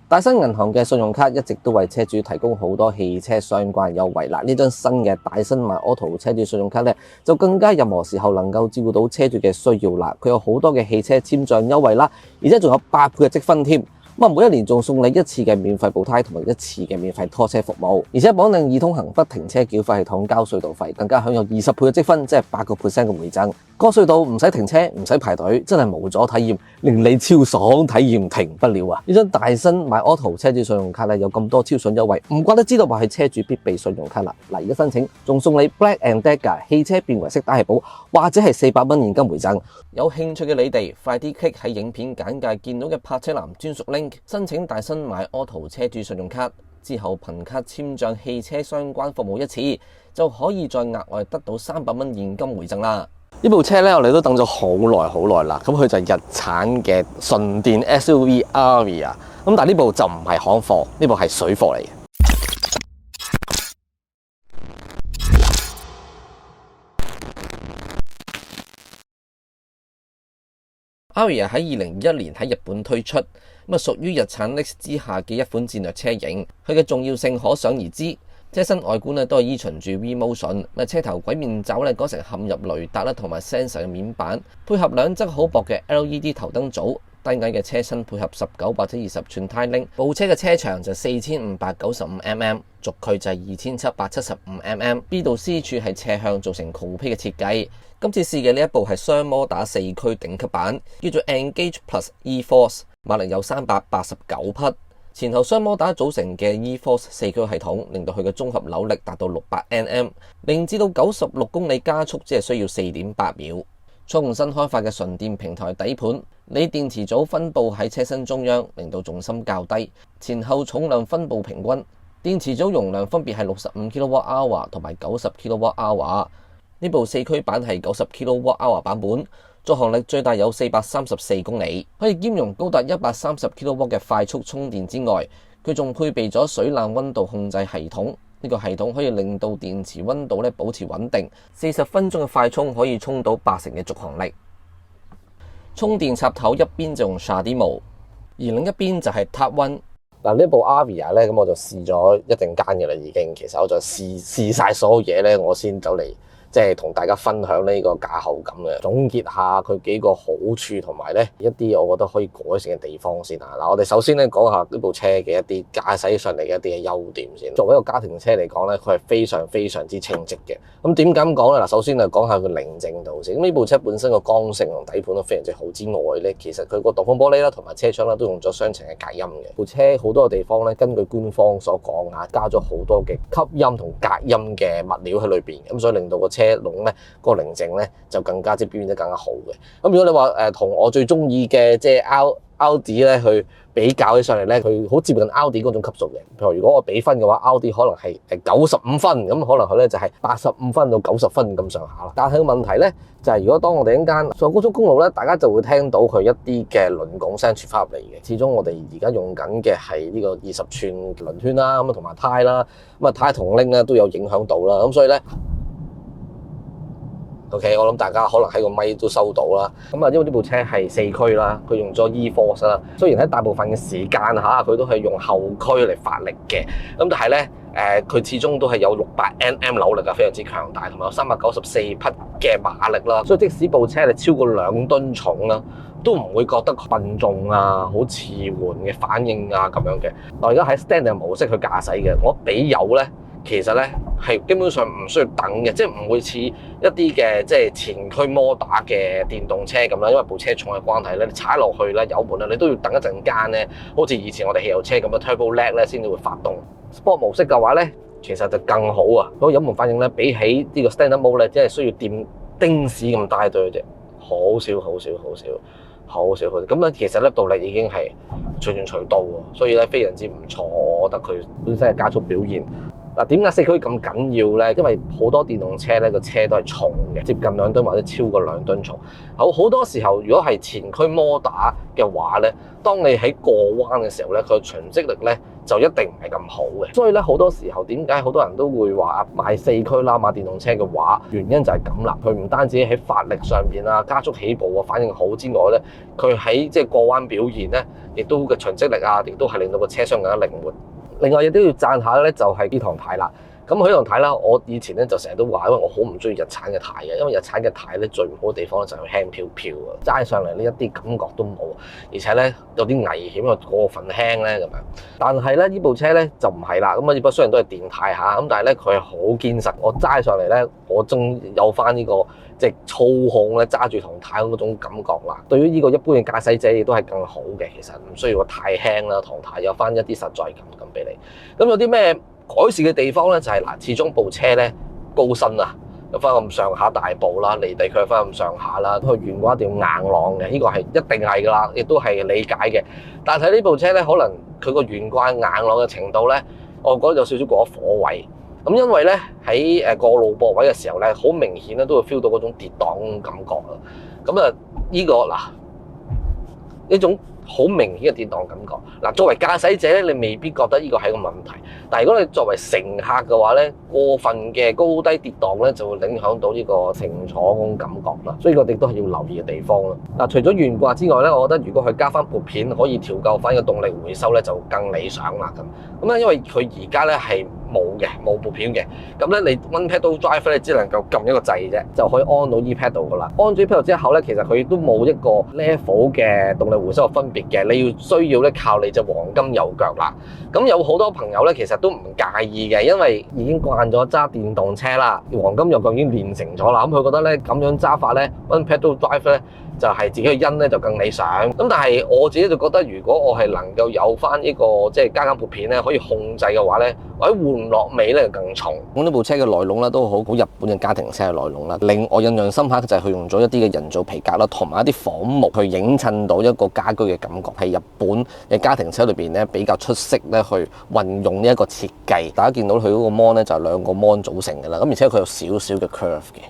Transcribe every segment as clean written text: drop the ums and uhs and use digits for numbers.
大新銀行嘅信用卡一直都為車主提供好多汽車相關優惠啦。呢張新嘅大新 MyAuto 車主信用卡咧，就更加任何時候能夠照顧到車主嘅需要啦。佢有好多嘅汽車簽賬優惠啦，而且仲有8倍嘅積分添。每一年仲送你1次嘅免費補胎同埋1次嘅免費拖車服務，而且綁定易通行不停車繳費系統交隧道費，更加享有20倍嘅積分，即係8% 嘅回贈。過隧道唔使停車，唔使排隊，真係無阻體驗，令你超爽體驗停不了啊！呢張大新 MyAuto 車主信用卡咧有咁多超爽優惠，唔怪得知道話係車主必備信用卡啦。嗱，而家申請仲送你 Black and Decker 汽車變為色打氣保，或者係400蚊現金回贈。有興趣嘅你哋快啲 click 喺影片簡介見到嘅泊車男專屬 link，申請大新 MyAuto 車主信用卡之後，憑卡簽賬汽車相關服務1次，就可以再額外得到300蚊現金回贈啦。呢部車咧，我哋都等咗好耐啦。咁佢就係日產嘅純電 SUV Aria。咁但係呢部就唔係行貨，呢部係水貨嚟嘅。Aria 喺2021年喺日本推出，屬於日產 Next 之下嘅一款戰略車型。佢嘅重要性可想而知。車身外觀都係依循住 V-Motion， 車頭鬼面爪改成嵌入雷達同埋 sensor 嘅面板，配合兩側好薄嘅 LED 頭燈組，低矮嘅車身配合19或者20寸呔鈴。部車嘅車長就4595mm， 軸距就係2775mm，B 到 C 處係斜向做成 Coupe 嘅設計。今次試嘅呢一部係雙摩打4驅頂級版，叫做 Engage Plus E-Force， 馬力有389匹。前後雙摩打組成嘅 E-Force 4驅系統，令到佢嘅綜合扭力達到600Nm， 0至到96公里加速只係需要4.8秒。採用新開發嘅純電平台底盤，鋰電池組分佈喺車身中央，令到重心較低，前後重量分佈平均。電池組容量分別係65 kWh 同埋90 kWh。呢部4驅版係90 kWh 版本。續航力最大有434公里，可以兼容高達130 kW 嘅快速充電之外，佢仲配備咗水冷溫度控制系統。呢個系統可以令到電池溫度保持穩定，40分鐘嘅快充可以充到80%嘅續航力。充電插頭一邊就用 CHAdeMO， 而另一邊就係 Type 1。嗱，呢部 Aria 咧，咁我就試咗一陣間嘅啦，已經。其實我就試晒所有嘢咧，我先走嚟。即係同大家分享呢個駕後感嘅，總結下佢幾個好處同埋咧一啲我覺得可以改善嘅地方先啊！嗱，我哋首先咧講下呢部車嘅一啲駕駛上嚟嘅一啲嘅優點先。作為一個家庭車嚟講咧，佢係非常之稱職嘅。咁點解咁講咧？嗱，首先就講下佢寧靜度先。咁呢部車本身個剛性同底盤都非常之好之外咧，其實佢個擋風玻璃啦同埋車窗啦都用咗雙層嘅隔音嘅。部車好多嘅地方咧，根據官方所講啊，加咗好多嘅吸音同隔音嘅物料喺裏邊，咁所以令到個車籠咧個寧靜咧就更加表現得更加好嘅。咁如果你話同我最中意嘅即係Audi 咧去比較起上嚟咧，佢好接近 Audi 嗰種級數嘅。譬如如果我俾分嘅話，Audi 可能係95分，咁可能佢咧就係85分到90分咁上下啦。但係個問題咧就係，如果當我哋一間上高速公路咧，大家就會聽到佢一啲嘅輪拱聲傳翻入嚟嘅。始終我哋而家用緊嘅係呢個20寸輪圈啦，咁啊同埋胎啦，咁啊胎同鈴咧都有影響到啦。咁所以咧。OK， 我諗大家可能喺個咪都收到啦。咁啊，因為呢部車係4驅啦，佢用咗 E-Force 啦。雖然喺大部分嘅時間嚇，佢都係用後驅嚟發力嘅。咁但係咧，佢始終都係有600Nm 扭力啊，非常之強大，同埋有394匹嘅馬力啦。所以即使部車係超過2噸重啦，都唔會覺得笨重啊、好遲緩嘅反應啊咁樣嘅。我而家喺 Standard 模式去駕駛嘅，我俾油咧。其實咧係基本上唔需要等嘅，即係唔會似一啲嘅即係前驅摩打嘅電動車咁啦，因為部車重嘅關係咧，你踩落去咧油門咧，你都要等一陣間咧，好似以前我哋汽油車咁嘅 turbo lag 咧先至會發動。Sport 模式嘅話咧，其實就更好啊！嗰個油門反應咧，比起呢個 standard mode 咧，只係需要掂丁屎咁大對嘅啫，好少。咁咧，其實咧動力已經係隨傳隨到喎，所以咧非常之唔錯，我覺得佢本身嘅加速表現。嗱，點解四驅咁緊要呢？因為好多電動車呢個車都係重嘅，接近2噸或者超過2噸重。好多時候，如果係前驅摩打嘅話呢，當你喺過彎嘅時候呢，佢嘅循跡力呢就一定唔係咁好嘅。所以咧，好多時候點解好多人都會話買四驅啦、買電動車嘅話，原因就係咁啦。佢唔單止喺發力上邊啊、加速起步啊、反應好之外呢，佢喺即係過彎表現呢，亦都嘅循跡力啊，亦都係令到個車廂更加靈活。另外亦都要讚下咧，就係呢堂軚啦。咁呢堂軚啦，我以前咧就成日都話，因為我好唔中意日產嘅軚嘅，因為日產嘅軚咧最唔好嘅地方咧就係輕飄飄啊，揸上嚟呢一啲感覺都冇，而且咧有啲危險啊，過分輕咧咁樣。但係咧呢部車咧就唔係啦，咁啊呢部雖然都係電軚嚇，咁但係咧佢係好堅實，我揸上嚟咧我仲有翻呢個即係操控咧揸住堂軚嗰種感覺啦。對於呢個一般嘅駕駛者亦都係更好嘅，其實唔需要太輕啦，堂軚有翻一啲實在感咁俾你。咁有啲咩改善嘅地方咧，就係嗱，始終部車咧高身啊，有翻咁上下大步啦，離地佢有翻咁上下啦，佢懸掛一定要硬朗嘅，呢個係一定係噶啦，亦都係理解嘅。但係呢部車咧，可能佢個懸掛硬朗嘅程度咧，我覺得有少少過咗火位。咁因為咧喺過路駁位嘅時候咧，好明顯咧都會 feel 到嗰種跌檔感覺啊。咁啊，呢個嗱呢種好明顯嘅跌檔感覺。嗱，作為駕駛者咧，你未必覺得呢個係一個問題。但係如果你作為乘客嘅話咧，過分嘅高低跌檔咧，就會影響到呢個乘坐嗰種感覺啦。所以個亦都係要留意嘅地方啦。嗱，除咗懸掛之外咧，我覺得如果佢加翻撥片可以調校翻個動力回收咧，就更理想啦。咁咧，因為佢而家咧係冇撥片嘅，咁咧你 One Pedal Drive 咧只能夠撳一個掣啫，就可以安到 E-Pedal 噶啦。安咗 E-Pedal 之後咧，其實佢都冇一個 level 嘅動力回收嘅分別嘅，你需要咧靠你隻黃金右腳啦。咁有好多朋友咧，其實都唔介意嘅，因為已經慣咗揸電動車啦，黃金右腳已經練成咗啦。咁佢覺得咧咁樣揸法咧 One Pedal Drive 咧就係自己嘅因咧就更理想。咁但係我自己就覺得，如果我係能夠有翻呢個即係加減撥片咧，可以控制嘅話咧，或者換落尾咧就更重。咁呢部車嘅內籠咧都好日本嘅家庭車嘅內籠啦。令我印象深刻嘅就係佢用咗一啲嘅人造皮革啦，同埋一啲仿木去映襯到一個家居嘅感覺，係日本嘅家庭車裏邊咧比較出色咧去運用呢一個設計。大家見到佢嗰個 mon 咧就係兩個 mon 組成嘅啦，咁而且佢有少少嘅 curve 嘅。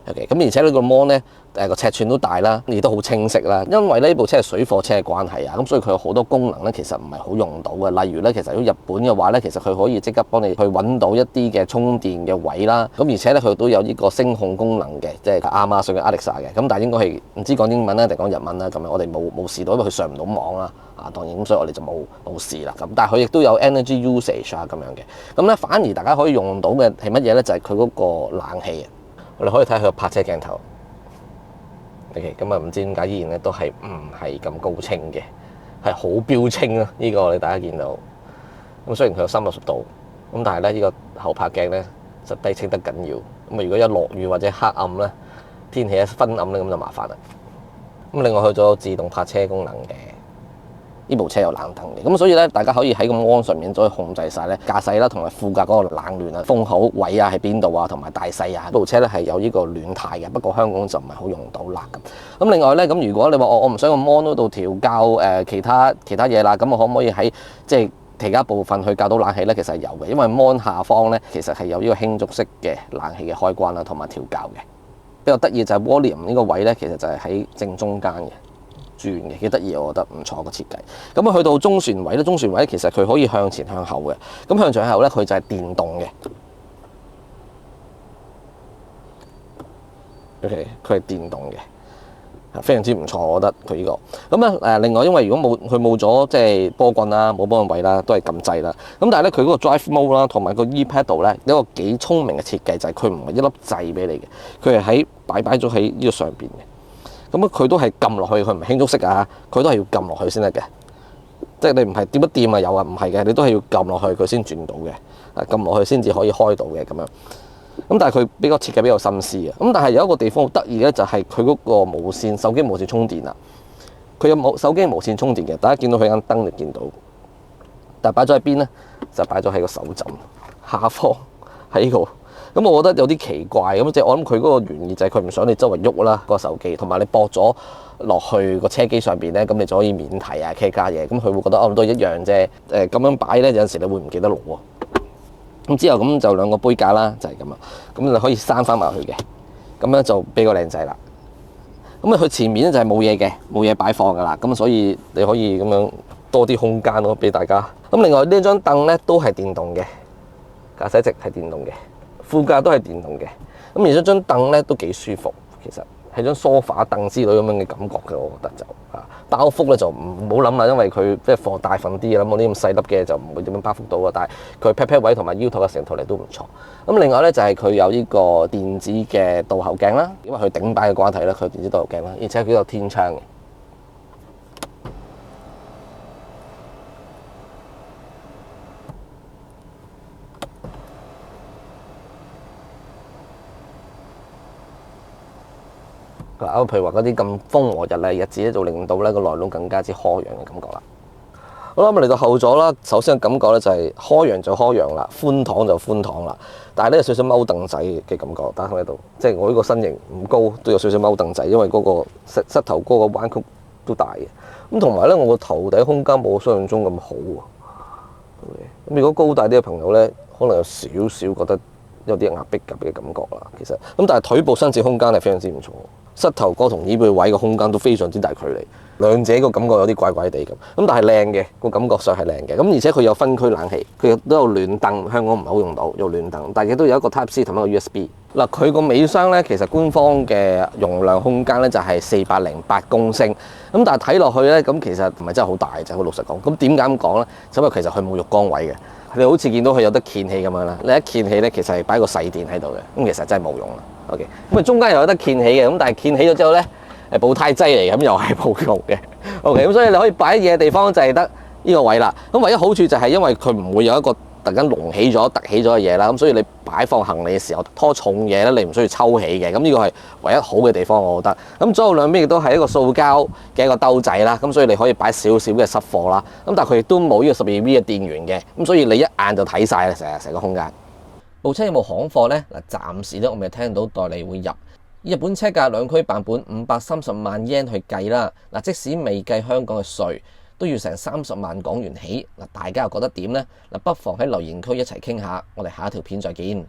OK， 咁而且呢個 mon 咧個尺寸都大啦，亦都好清晰啦。因為呢部車係水貨車嘅關係啊，咁所以佢有好多功能咧，其實唔係好用到嘅。例如咧，其實如果日本嘅話咧，其實佢可以即刻幫你去揾到一啲嘅充電嘅位啦。咁而且咧，佢都有呢個聲控功能嘅，即係亞馬遜嘅 Alexa 嘅。咁但係應該係唔知講英文啦定講日文啦咁樣，我哋冇試到，因為佢上唔到網啦。當然咁，所以我哋就冇試啦。咁但係佢亦都有 energy usage 啊咁樣嘅。咁咧反而大家可以用到嘅係乜嘢咧？就係佢嗰個冷氣啊。我哋可以睇下佢個泊車鏡頭。OK， 咁啊唔知點解依然咧都係唔係咁高清嘅，係好標清啊！呢個你大家見到。咁雖然佢有360度，咁但係咧呢個後泊鏡咧實低清得緊要。咁啊如果一落雨或者黑暗咧，天氣一昏暗咧咁就麻煩啦。咁另外佢仲有自動泊車功能嘅。呢部車有冷燈嘅，咁所以咧，大家可以喺個 mon 上面都可以控制晒咧駕駛啦，同埋副駕嗰個冷暖啊、風口位啊喺邊度啊，同埋大細啊。部車咧係有呢個暖態嘅，不過香港就唔係好用到啦咁。咁另外咧，咁如果你話我唔想個 mon 嗰度調校其他嘢啦，咁我可唔可以喺即係其他部分去校到冷氣咧？其實係有嘅，因為 mon 下方咧其實係有呢個輕觸式嘅冷氣嘅開關啦，同埋調校嘅。比較得意就係 volume 呢個位咧，其實就係喺正中間嘅。轉嘅幾得意，我覺得唔錯個設計。咁啊，去到中旋位咧，中旋位其實佢可以向前向後嘅。咁向前向後咧，佢就係電動嘅。OK， 佢係電動嘅，非常之唔錯，我覺得佢呢個。咁啊另外因為如果佢冇咗即係波棍啦，冇波棍位啦，都係撳掣啦。咁但係咧，佢嗰個 drive mode 啦，同埋個 E-Pedal 咧，有一個幾聰明嘅設計，就係佢唔係一粒掣俾你嘅，佢係喺擺咗喺呢個上邊嘅。咁佢都係撳落去，佢唔係輕觸式啊，佢都係要撳落去先得嘅。即係你唔係掂一掂啊有啊，唔係嘅，你都係要撳落去佢先轉到嘅。撳落去先至可以開到嘅咁樣。咁但係佢比較設計比較心思啊。咁但係有一個地方好得意咧，就係佢嗰個無線手機無線充電啊。佢有手機無線充電嘅，大家見到佢間燈就見到。但係擺咗喺邊咧？就擺咗喺個手枕下方喺呢度。咁我覺得有啲奇怪，咁即係我諗佢嗰個原意就係佢唔想你周圍喐啦個手機，同埋你駁咗落去個車機上邊咧，咁你就可以免提啊，其他嘢，咁佢會覺得都一樣啫。咁樣擺咧，有陣時你會唔記得攞喎。咁之後咁就兩個杯架啦，就係咁啊。咁你可以閂翻埋去嘅，咁樣就比較靚仔啦。咁啊，佢前面咧就係冇嘢嘅，冇嘢擺放噶啦。咁所以你可以咁樣多啲空間咯，俾大家。咁另外呢張凳咧都係電動嘅，駕駛席係電動嘅，副駕都係電動嘅。咁而且張凳咧都幾舒服，其實係張梳化凳之類咁樣嘅感覺嘅，我覺得就包覆咧就唔好諗啦，因為佢即係放大份啲嘅啦，冇啲咁細粒嘅就唔會點樣包覆到啊。但係佢 pat pat 位同埋腰頭嘅承托力都唔錯。咁另外咧就係佢有呢個電子嘅倒後鏡啦，因為佢頂擺嘅關係咧，佢有電子倒後鏡啦，而且佢有天窗嘅。譬如話嗰啲咁風和日麗日子咧，就令到咧個內籠更加之開揚嘅感覺啦。好啦，咁嚟到後座啦，首先嘅感覺咧就係開揚就開揚啦，寬敞就寬敞啦。但係咧有少少踎凳仔嘅感覺，打喺度，即係我呢個身形唔高，都有少少踎凳仔，因為嗰個膝頭哥個彎曲都大嘅。咁同埋咧，我個頭頂空間冇我想象中咁好喎。咁如果高大啲嘅朋友咧，可能有少少覺得有啲壓迫感嘅感覺啦。其實咁，但係腿部伸展空間係非常之唔錯。膝頭哥同椅背位嘅空間都非常之大距離，兩者個感覺有啲怪怪地咁。咁但係靚嘅，個感覺上係靚嘅。咁而且佢有分區冷氣，佢都有暖燈。香港唔係好用到有暖燈，但係亦都有一個 Type C 同一個 USB。嗱，佢個尾箱咧，其實官方嘅容量空間咧就係408公升。咁但係睇落去咧，咁其實唔係真係好大啫。好老實講，咁點解咁講咧？就因為其實佢冇浴缸位嘅。你好似見到佢有得扽氣咁樣啦，你一扽氣咧，其實係擺個細電喺度嘅，咁其實真係冇用啦。OK， 咁啊中間又有得扽氣嘅，咁但係扽起咗之後咧，係補胎劑嚟，咁又係冇用嘅。OK， 咁所以你可以擺嘢嘅地方就係得呢個位啦。咁唯一好處就係因為佢唔會有一個突然間隆起咗、凸起咗嘅嘢啦，咁所以你擺放行李嘅時候拖重嘢咧，你唔需要抽起嘅。咁呢個係唯一好嘅地方，我覺得。咁左右兩邊亦都係一個塑膠嘅一個兜仔啦，咁所以你可以擺少少嘅濕貨啦。咁但係佢亦都冇呢個12V 嘅電源嘅，咁所以你一眼就睇晒啦，成個空間。部車有冇行貨呢？嗱，暫時咧我未聽到代理會入。日本車價兩驅版本530萬 yen 去計啦，嗱，即使未計香港嘅稅，都要成30萬港元起。嗱，大家又覺得點呢？嗱，不妨喺留言區一齊傾下。我哋下一條片再見。